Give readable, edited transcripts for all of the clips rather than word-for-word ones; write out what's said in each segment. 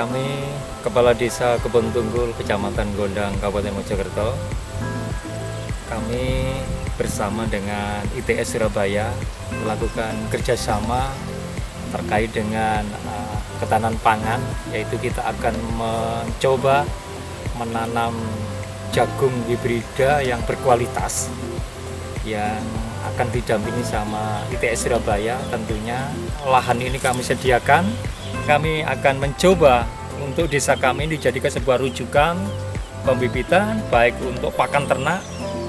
Kami Kepala Desa Kebon Tunggul, Kecamatan Gondang, Kabupaten Mojokerto. Kami bersama dengan ITS Surabaya melakukan kerjasama terkait dengan ketahanan pangan, yaitu kita akan mencoba menanam jagung hibrida yang berkualitas yang akan didampingi sama ITS Surabaya. Tentunya lahan ini kami sediakan. Kami akan mencoba untuk desa kami dijadikan sebuah rujukan pembibitan baik untuk pakan ternak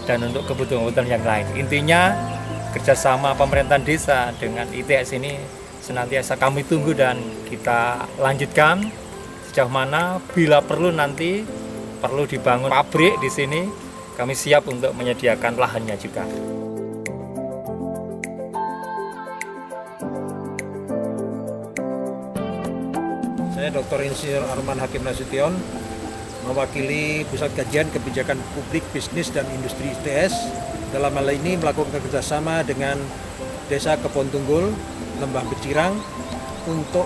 dan untuk kebutuhan yang lain. Intinya kerjasama pemerintahan desa dengan ITS ini senantiasa kami tunggu dan kita lanjutkan sejauh mana bila perlu nanti perlu dibangun pabrik di sini, kami siap untuk menyediakan lahannya juga. Saya Dr. Insinyur Arman Hakim Nasution, mewakili Pusat Kajian Kebijakan Publik, Bisnis, dan Industri ITS. Dalam hal ini melakukan kerjasama dengan Desa Kebon Tunggul, Lembah Becirang untuk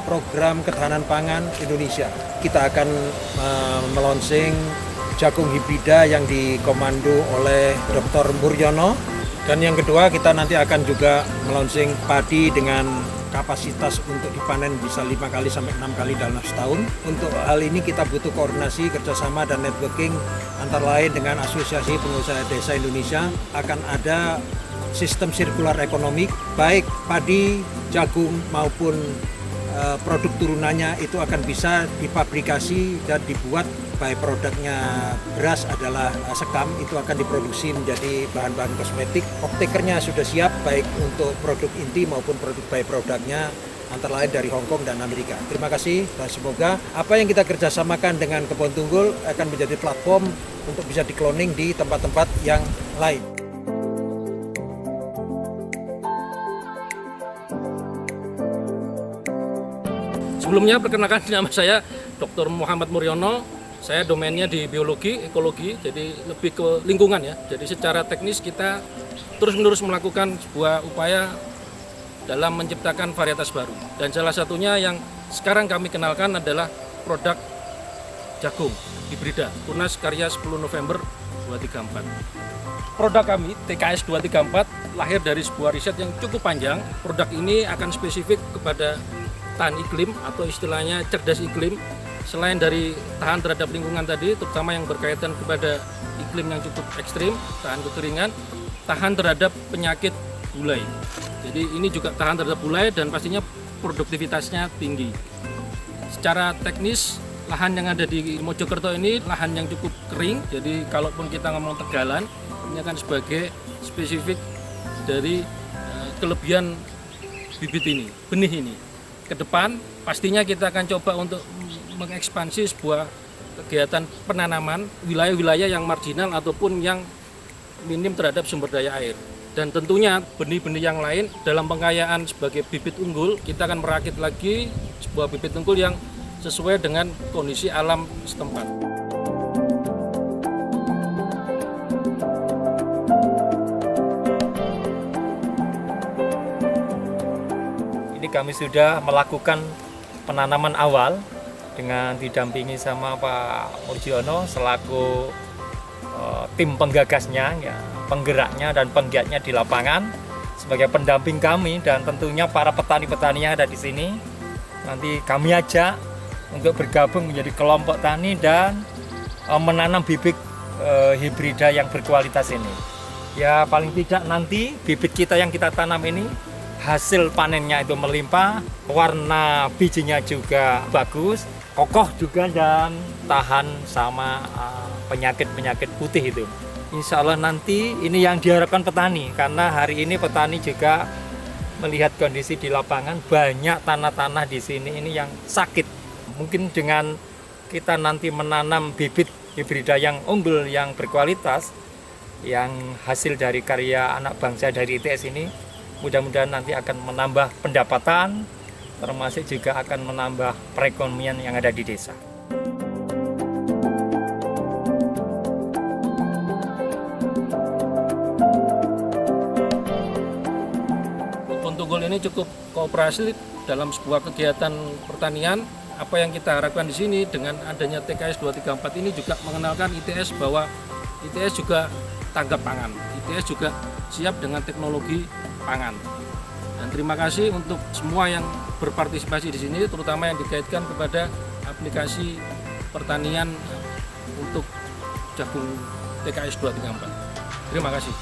program ketahanan pangan Indonesia. Kita akan melonsing jagung hibrida yang dikomando oleh Dr. Muryono. Dan yang kedua, kita nanti akan juga melonsing padi dengan kapasitas untuk dipanen bisa 5 kali sampai 6 kali dalam setahun. Untuk hal ini kita butuh koordinasi, kerjasama, dan networking antara lain dengan Asosiasi Pengusaha Desa Indonesia. Akan ada sistem sirkular ekonomi, baik padi, jagung maupun produk turunannya itu akan bisa dipabrikasi dan dibuat, baik produknya beras adalah sekam, itu akan diproduksi menjadi bahan-bahan kosmetik. Optikernya sudah siap baik untuk produk inti maupun produk by-produknya antara lain dari Hong Kong dan Amerika. Terima kasih dan semoga apa yang kita kerjasamakan dengan Kebon Tunggul akan menjadi platform untuk bisa dikloning di tempat-tempat yang lain. Sebelumnya perkenalkan, nama saya Dr. Muhammad Muryono. Saya domainnya di biologi, ekologi, jadi lebih ke lingkungan ya. Jadi secara teknis kita terus-menerus melakukan sebuah upaya dalam menciptakan varietas baru. Dan salah satunya yang sekarang kami kenalkan adalah produk jagung hibrida, Tunas Karya 10 November 234. Produk kami, TKS 234, lahir dari sebuah riset yang cukup panjang. Produk ini akan spesifik kepada tahan iklim atau istilahnya cerdas iklim. Selain dari tahan terhadap lingkungan tadi, terutama yang berkaitan kepada iklim yang cukup ekstrim, tahan kekeringan, tahan terhadap penyakit gulai. Jadi ini juga tahan terhadap gulai dan pastinya produktivitasnya tinggi. Secara teknis, lahan yang ada di Mojokerto ini lahan yang cukup kering. Jadi kalaupun kita ngomong Tegalan, ini akan sebagai spesifik dari kelebihan bibit ini, benih ini. Ke depan pastinya kita akan coba untuk mengekspansi sebuah kegiatan penanaman wilayah-wilayah yang marginal ataupun yang minim terhadap sumber daya air. Dan tentunya benih-benih yang lain dalam pengkayaan sebagai bibit unggul, kita akan merakit lagi sebuah bibit unggul yang sesuai dengan kondisi alam setempat. Kami sudah melakukan penanaman awal dengan didampingi sama Pak Muryono selaku tim penggagasnya, ya, penggeraknya dan penggiatnya di lapangan sebagai pendamping kami, dan tentunya para petani-petani yang ada di sini nanti kami ajak untuk bergabung menjadi kelompok tani dan menanam bibit hibrida yang berkualitas ini. Ya paling tidak nanti bibit kita yang kita tanam ini hasil panennya itu melimpah, warna bijinya juga bagus, kokoh juga dan tahan sama penyakit-penyakit putih itu. Insya Allah nanti ini yang diharapkan petani, karena hari ini petani juga melihat kondisi di lapangan banyak tanah-tanah di sini ini yang sakit. Mungkin dengan kita nanti menanam bibit hibrida yang unggul, yang berkualitas, yang hasil dari karya anak bangsa dari ITS ini, mudah-mudahan nanti akan menambah pendapatan, termasuk juga akan menambah perekonomian yang ada di desa. Kebon Tunggul ini cukup kooperasi dalam sebuah kegiatan pertanian apa yang kita harapkan di sini dengan adanya TKS 234 ini juga mengenalkan ITS bahwa ITS juga tanggap pangan, ITS juga siap dengan teknologi pangan. Dan terima kasih untuk semua yang berpartisipasi di sini, terutama yang dikaitkan kepada aplikasi pertanian untuk jagung TKS 234. Terima kasih.